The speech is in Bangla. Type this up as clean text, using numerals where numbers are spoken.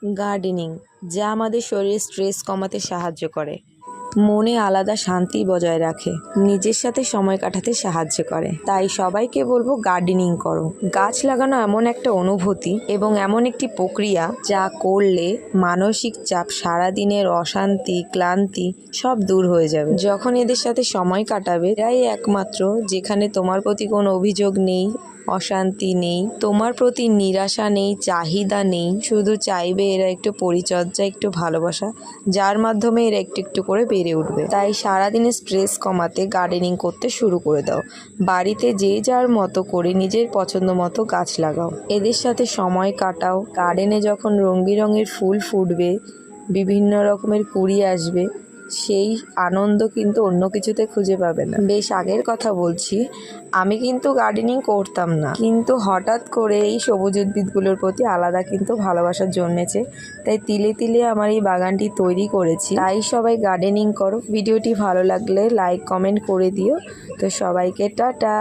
গার্ডেনিং, যা আমাদের শরীরে স্ট্রেস কমাতে সাহায্য করে, মনে আলাদা শান্তি বজায় রাখে, নিজের সাথে সময় কাটাতে সাহায্য করে। তাই সবাইকে বলবো গার্ডেনিং করো। গাছ লাগানো এমন একটা অনুভূতি এবং এমন একটি প্রক্রিয়া যা করলে মানসিক চাপ, সারাদিনের অশান্তি, ক্লান্তি সব দূর হয়ে যাবে। যখন এদের সাথে সময় কাটাবে, এরাই একমাত্র যেখানে তোমার প্রতি কোনো অভিযোগ নেই, অশান্তি নেই, তোমার প্রতি নিরাশা নেই, চাহিদা নেই। শুধু চাইবে এরা একটু পরিচর্যা, একটু ভালোবাসা, যার মাধ্যমে এরা একটু একটু করে বেড়ে উঠবে। তাই সারাদিনের স্ট্রেস কমাতে গার্ডেনিং করতে শুরু করে দাও। বাড়িতে যে যার মতো করে নিজের পছন্দ মতো গাছ লাগাও, এদের সাথে সময় কাটাও। গার্ডেনে যখন রং বেরঙের ফুল ফুটবে, বিভিন্ন রকমের কুড়ি আসবে, সেই আনন্দ কিন্তু অন্য কিছুতে খুঁজে পাবে না। বেশ আগের কথা বলছি, আমি কিন্তু গার্ডেনিং করতাম না, কিন্তু হঠাৎ করে এই সবুজ উদ্ভিদগুলোর প্রতি আলাদা কিন্তু ভালোবাসা জন্মেছে। তাই তিলে তিলে আমার এই বাগানটি তৈরি করেছি। তাই সবাই গার্ডেনিং করো। ভিডিওটি ভালো লাগলে লাইক কমেন্ট করে দিও। তো সবাইকে টাটা।